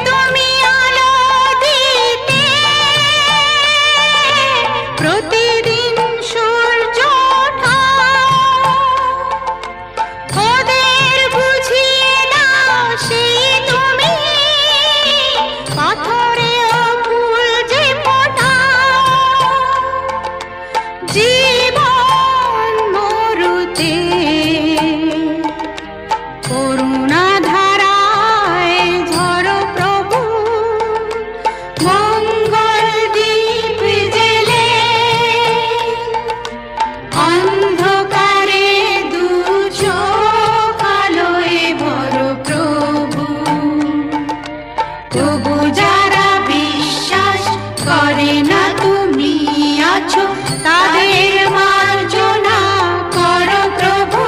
তুমি আলো দিতে প্রতিদিন সূর্য ওঠা, ওদের বুঝিয়ে দাও সেই তুমি পাথরেও ফুল যে ফোটাও। জীবন মরুতে করুণা ধারায় ঝরো প্রভু, মঙ্গল দ্বীপ জেলে অন্ধকারে দু চোখ আলোয় ভরো প্রভু। তবু যারা বিশ্বাস করে না তুমি আছো, তাদের মার্জনা করো প্রভু।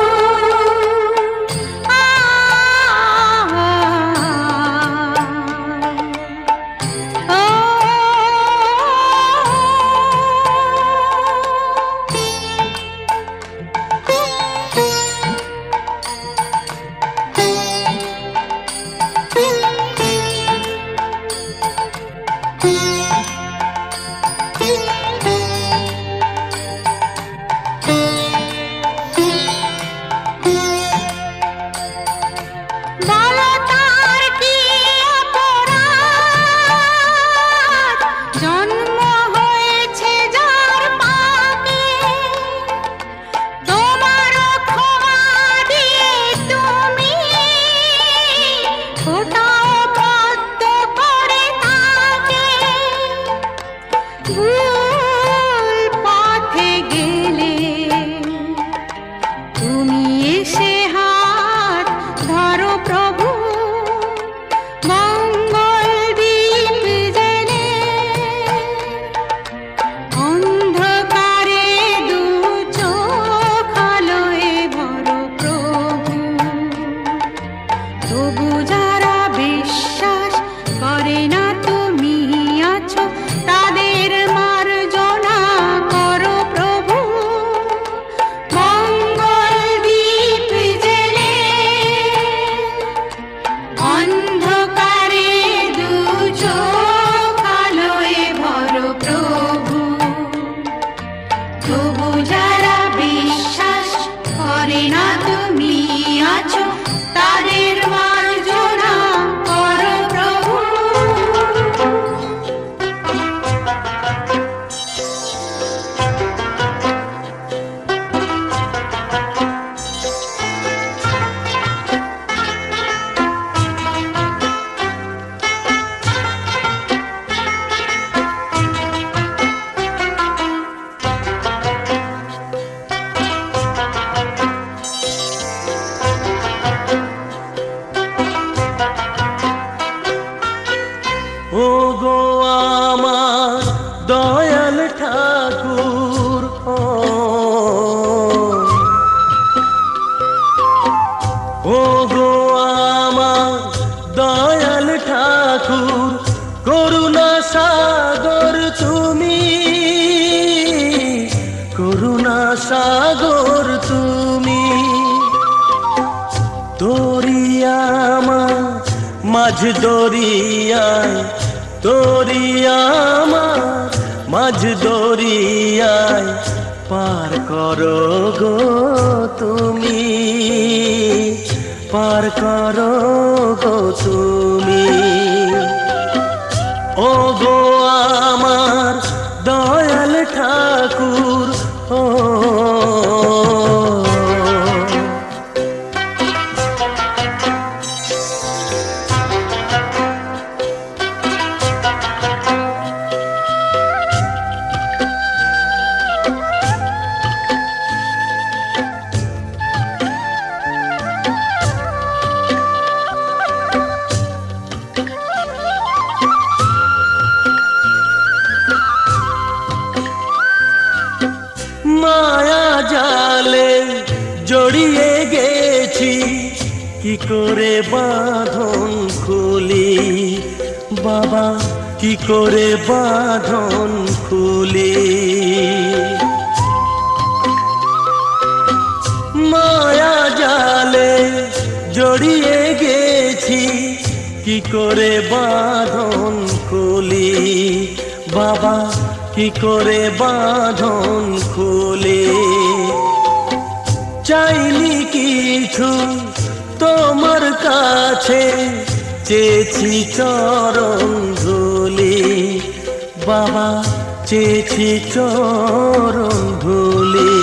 বলো তার কি অপরাধ, জন্ম হয়েছে যার পাপে, তোমার ক্ষমা দিয়ে তুমি ফোটাও পদ্ম করে তাকে। ভুল পথে গেলে তুমি এসে হাত ধরো প্রভু, মঙ্গল দ্বীপ জেলে অন্ধকারে দু চোখ আলোয় ভরো প্রভু। তবু যারা বিশ্বাস করে না তুমি আছো, তাদের মার্জনা করো প্রভু। মঙ্গল দ্বীপ জেলে অন্ধকারে দু চোখ আলোয় ভরো প্রভু। তবু যারা বিশ্বাস করে না তুমি আছো, তাদের মার্জনা করো প্রভু। ও গো আমার দয়াল ঠাকুর, ও গো আমার দয়াল ঠাকুর, করুণা সাগর তুমি, করুণা সাগর তুমি। দরিয়া মাঝ দরিয়ায়, দরিয়া মাঝ দরিয়ায় পার করো গো তুমি, পার করো গো তুমি। ও গো আমার দয়াল ঠাকুর, ও মায়া জালে জড়িয়ে গেছি, কি করে বাঁধন খুলি বাবা, কি করে বাঁধন খুলি। মায়া জালে জড়িয়ে গেছি, কি করে বাঁধন খুলি, বাবা কি করে বাঁধন খুলি। চাইনি কিছু তোমার কাছে, চেয়েছি চরণ ধুলি, বাবা চেয়েছি চরণ ধুলি।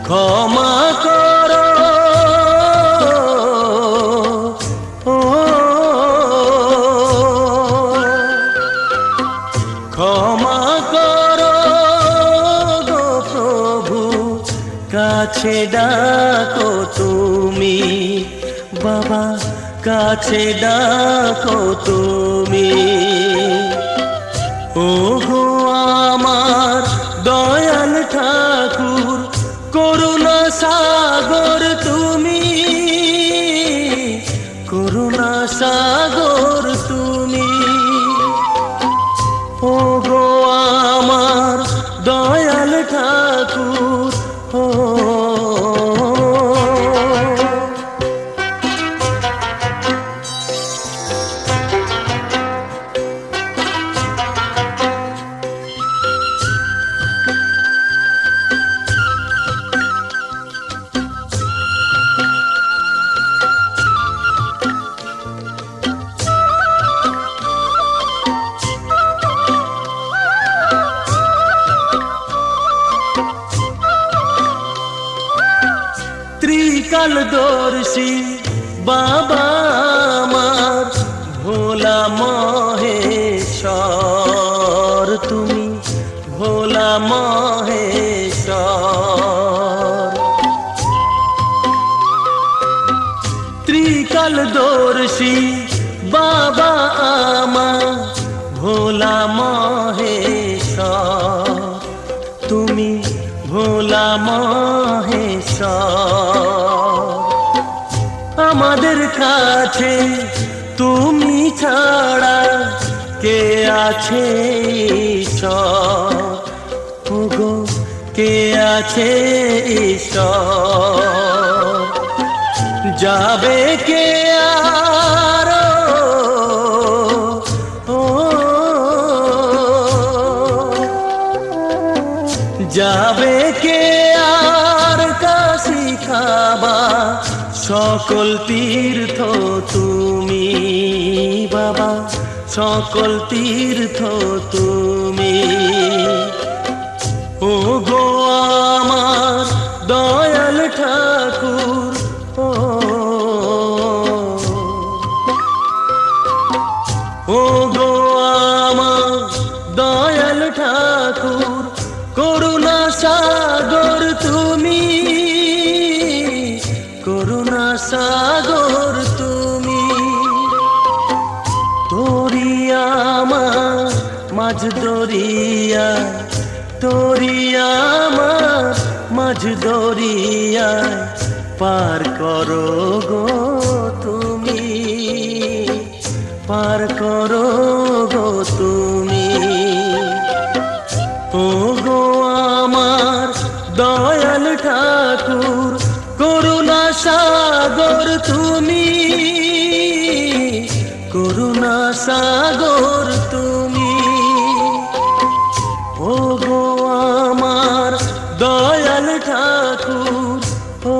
ক্ষমা করো ও, ক্ষমা করো গো প্রভু, কাছে ডাকো তুমি, বাবা কাছে ডাকো তুমি। ওগো আমার দয়াল ঠাকুর, করুণা সাগর তুমি, করুণা সাগর তুমি। ওগো আমার দয়াল ঠাকুর, ও ত্রিকালদর্শী বাবা আমার ভোলা মহেশ্বর তুমি, ভোলা মহেশ্বর। ত্রিকালদর্শী বাবা আমার ভোলা মহেশ্বর তুমি, ভোলা মহেশ্বর। আমাদের কাছে তুমি ছাড়া কে আছে ঈশ্বর, ওগো কে আছে ঈশ্বর। যাবে কে আর ও, যাবে কে আর কাশি খাবা, সকল তীর্থ তুমি, বাবা সকল তীর্থ তুমি। ওগো আমার দয়াল ঠাকুর, ও ওগো আমার দয়াল ঠাকুর, করুণা সাগর তুমি, করুণা সাগর তুমি। তোরিয়া আমার মাঝ দরিয়া, তোরিয়া আমার মাঝ দরিয়া, পার করো গো তুমি, পার করো গো তুমি। ওগো আমার দয়াল ঠাকুর, করুণা সাগর তুমি, করুণা সাগর তুমি। ওগো আমার দয়াল ঠাকুর, ও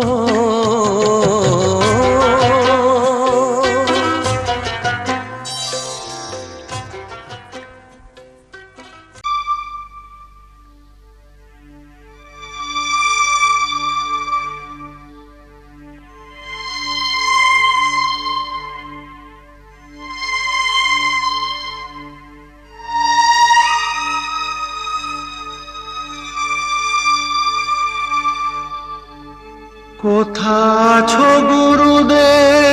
কোথা আছো গুরুদেব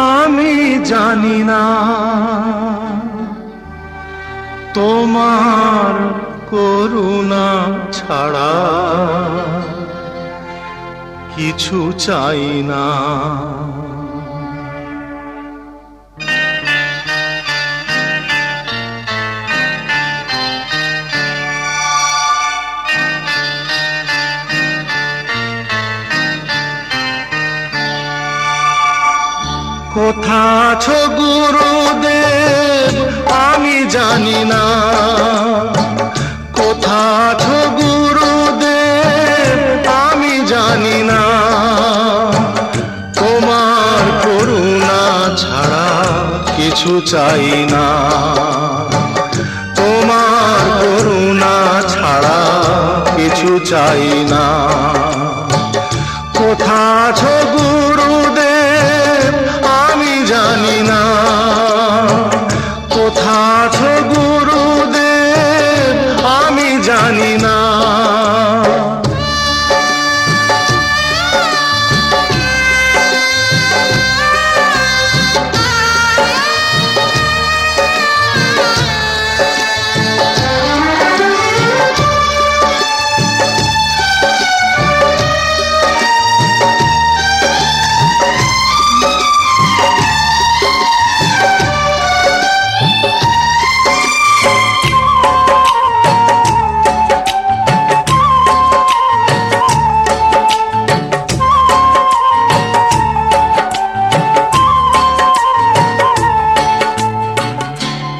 আমি জানি না, তোমার করুণা ছাড়া কিছু চাই না। কোথা আছো গুরুদেব আমি জানি না, কোথা আছো গুরুদেব আমি জানি না। তোমার করুণা ছাড়া কিছু চাই না, তোমার করুণা ছাড়া কিছু চাই না। কোথা আছো গুরুদেব আমি জানি না, কোথা আছো গুরুদেব আমি জানি না।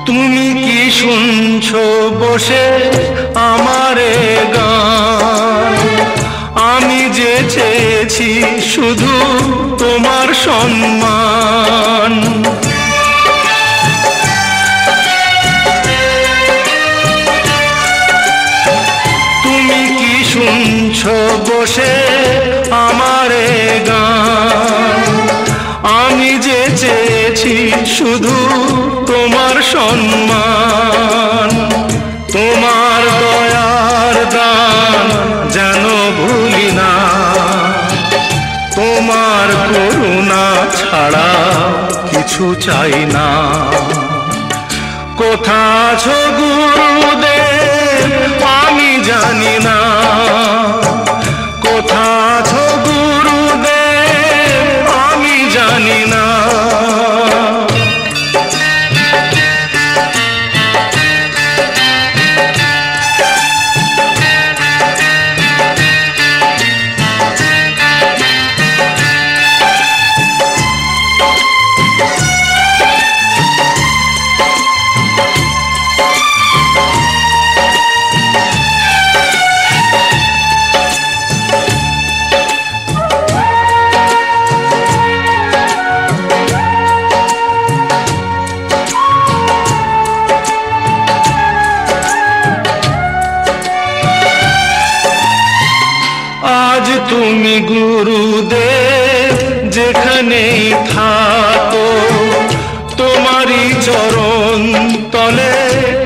তুমি কি শুনছো বসে আমারে গান? আমি যে চেয়েছি শুধু তোমার সম্মান। তুমি কি শুনছো বসে আমারে গান? আমি যে চেয়েছি শুধু তোমার সম্মান। তোমার দয়ার দান যেন ভুলি না, তোমার করুণা ছাড়া কিছু চাই না। কোথা আছো গুরুদেব আমি জানি না, কোথা আছো গুরুদেব আমি জানি না। আজ তুমি গুরুদেব যেখানেই থাকো, তোমারই চরণ তলে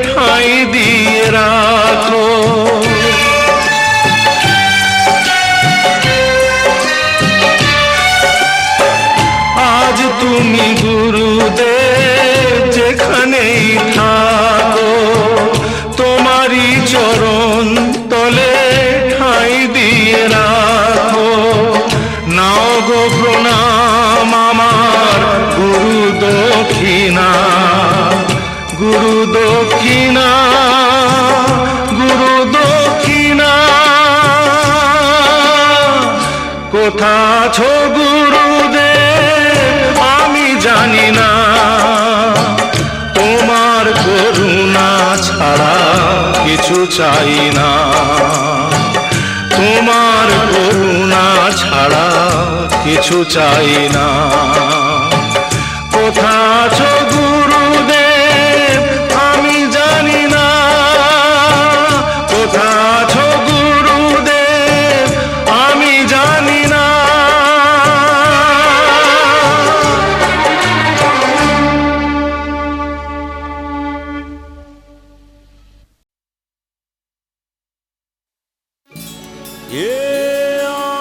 ঠাঁই দিয়ে রাখো। আজ তুমি গুরুদেব যেখানেই থাকো, তোমারই চরণ তলে ঠাঁই দিয়ে রাখো। নাও গো প্রণাম আমার গুরু দক্ষিণা, গুরু দক্ষিণা, গুরু দক্ষিণা। কোথা আছো গুরুদেব আমি জানি না, তোমার করুণা ছাড়া কিছু চাই না। তোমার করুণা ছাড়া কিছু চাই না। কোথা আছো গুরুদেব আমি জানি না, কোথা আছো গুরুদেব আমি জানি না। এ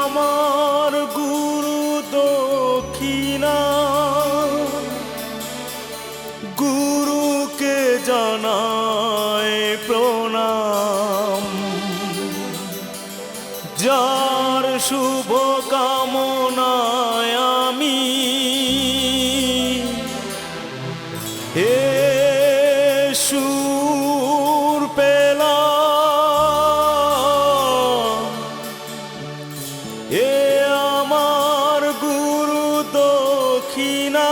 আমার গুরু দক্ষিণা, গুরুকে জানাই প্রণাম। যার শুভ কামনায় আমি এ সুর পেলাম। এ আমার গুরু দক্ষিণা।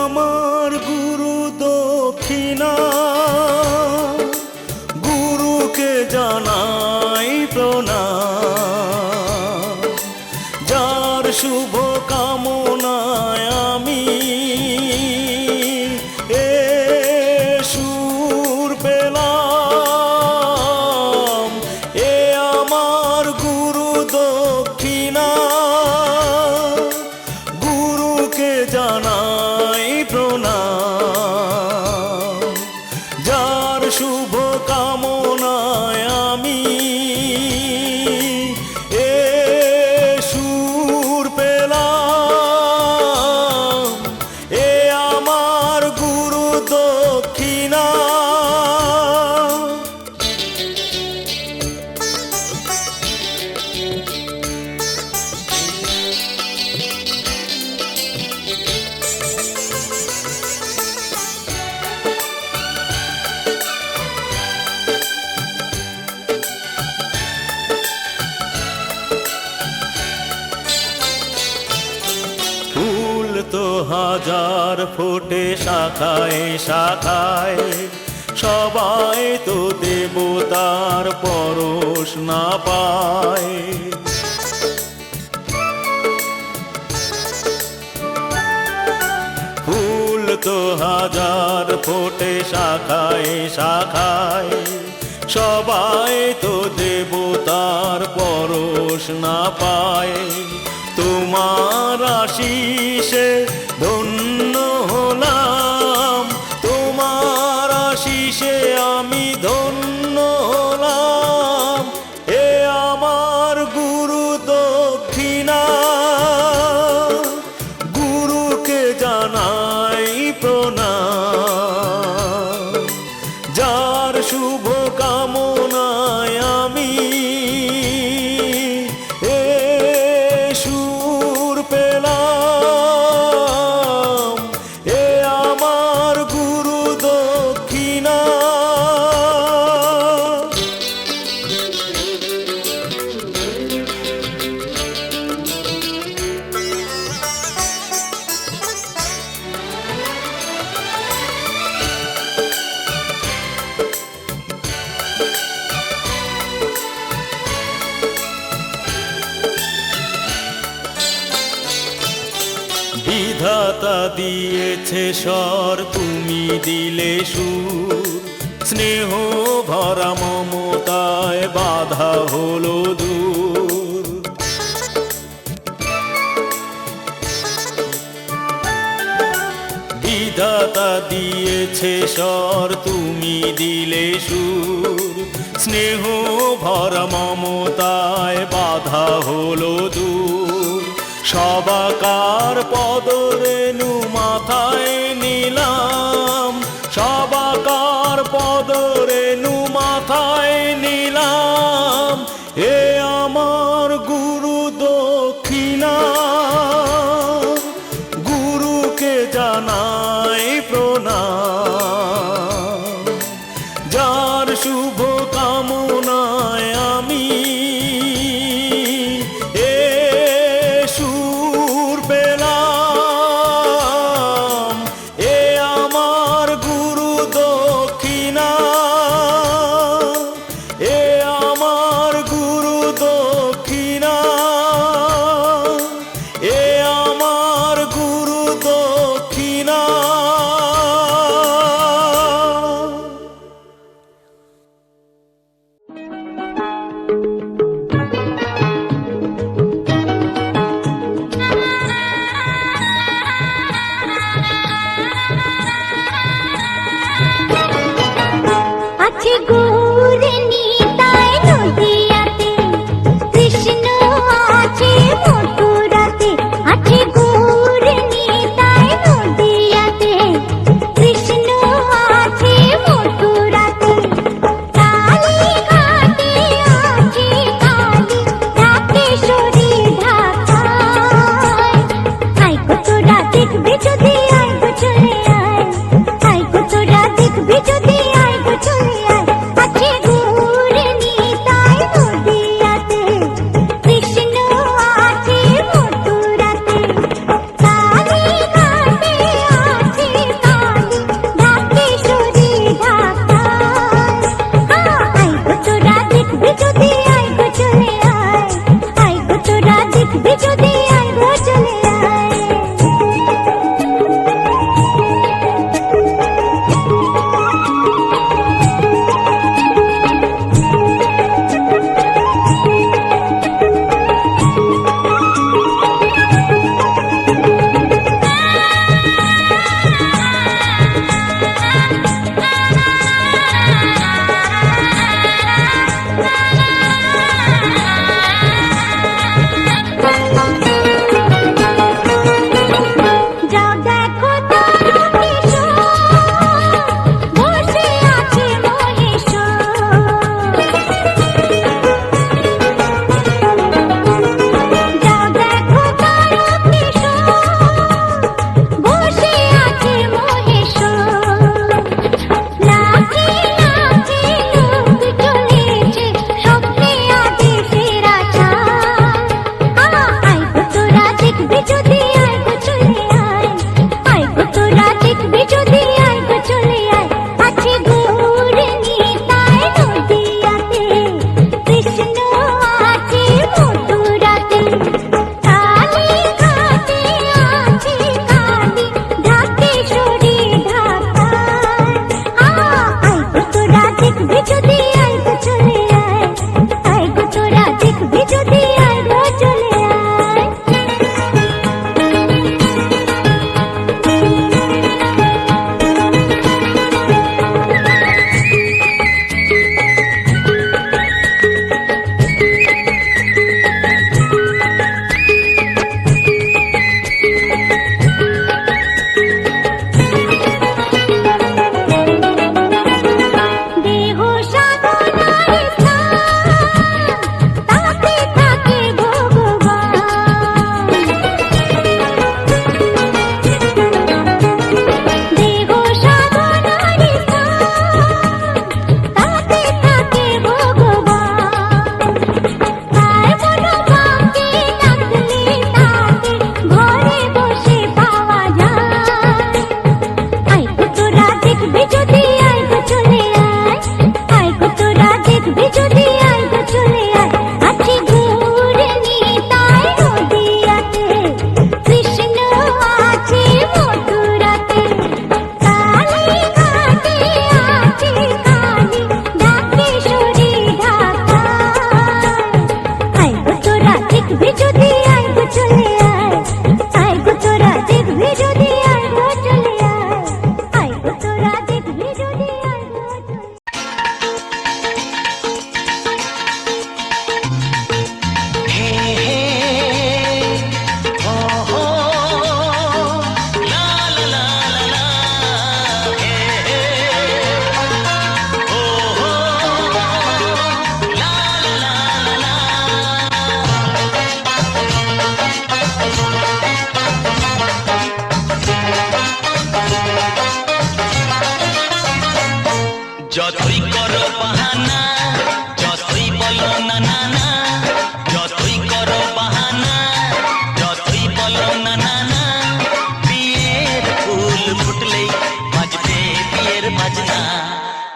আমার গুরু দক্ষিণা, গুরুকে জানাই প্রণাম। যার শুভ কামনায় আমি এ সুর পেলাম, এ আমার গুরু দক্ষিণা, গুরুকে জানাই প্রণাম। যার শুভ কামনায় আমি এ সুর পেলাম, এ আমার গুরু দক্ষিণা। ফুল তো হাজার ফোটে শাখায় শাখায়, সবাই তো দেবতার পরশ না পায়। ফুল তো হাজার ফোটে শাখায় শাখায়, সবাই তো দেবতার পরশ না পায়। তোমার আশিসে ধন্য হলাম, তোমার আশিসে আমি ধন্য হলাম, এ আমার গুরু দক্ষিণা, গুরুকে জানাই প্রণাম। যার শুভ কামনায় আমি এ সুর পেলাম, এ আমার গুরু দক্ষিণা। বিধাতা দিয়েছে স্বর, তুমি দিলে সুর, স্নেহ ভরা মমতায় বাধা হলো দূর। বিধাতা দিয়েছে স্বর, তুমি দিলে সুর, স্নেহ ভরা মমতায় বাধা হলো দূর। সবাকার পদরেণু মাথায় নিলাম, সবাকার পদরেণু মাথায় নিলাম, এ আমার গুরু দক্ষিণা, গুরুকে জানাই প্রণাম। যার শুভ কামনায় আমি এ সুর পেলাম, এ আমার গুরু দক্ষিণা, এ আমার গুরু দক্ষিণা, এ আমার গুরু দক্ষিণা। আছে গৌর নিতাই নদিয়াতে, কৃষ্ণ আছে মথুরাতে। আছে গৌর নিতাই নদিয়াতে, কৃষ্ণ আছে মথুরাতে। কালীঘাটে আছে কালী, ঢাকেশ্বরী ঢাকায়। আয় গো তোরা দেখবি যদি, আয় গো চলে আয়, আয় গো তোরা দেখবি যদি, আয় গো চলে আয়।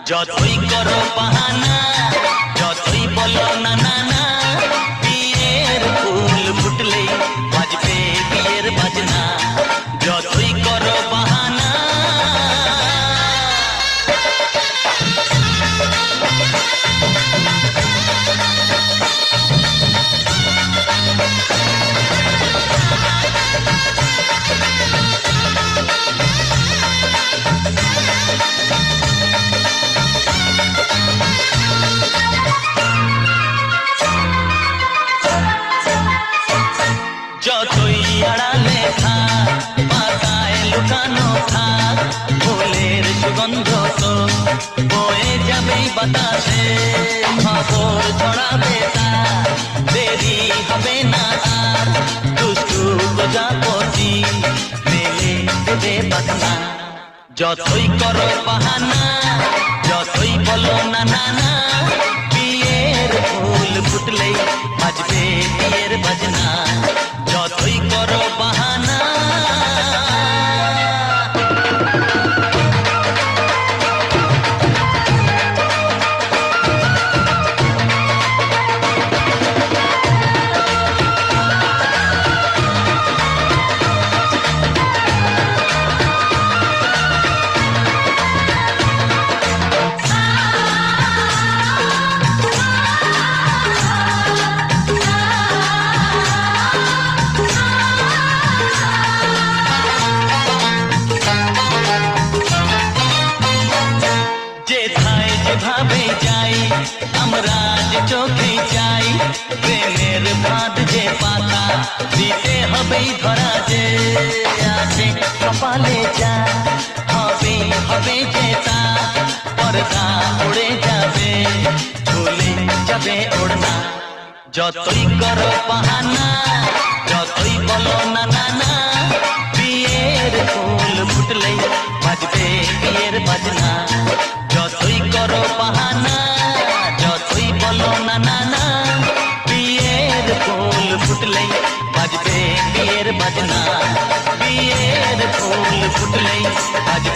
যতই করো বাহানা যতই বলো না না না বিয়ের ফুল ফুটলেই বাজবে বিয়ের বাজনা যতই করো বাহানা যতই আড়ালে থাক পাতায় লুকানো থাক ফুলের সুগন্ধ তো বয়ে যাবে বাতাসে খবর ছড়াবে তার দেরি হবে না আর দুষ্টু প্রজাপতি মেলে দেবে পাখনা যতই করো বাহানা যতই বলো না না না বিয়ের ফুল ফুটলেই বাজবে বিয়ের বাজনা যতই করো বাহানা যেথায় যেভাবে যাই আমরা যে চোখে যাই প্রেমের ফাঁদ যে পাতা দিতে হবেই ধরা যে আছে কপালে যা হবে হবে যে তা পর্দা উড়ে যাবে ভুলে যাবে ওড়না যতই করো বাহানা যতই বলো না না না বিয়ের ফুল ফুটলেই বাজবে বিয়ের বাজনা যতই করো বাহানা যতই বলো না না না বিয়ের ফুল ফুটলেই বাজবে বিয়ের বাজনা বিয়ের ফুল ফুটলেই বাজবে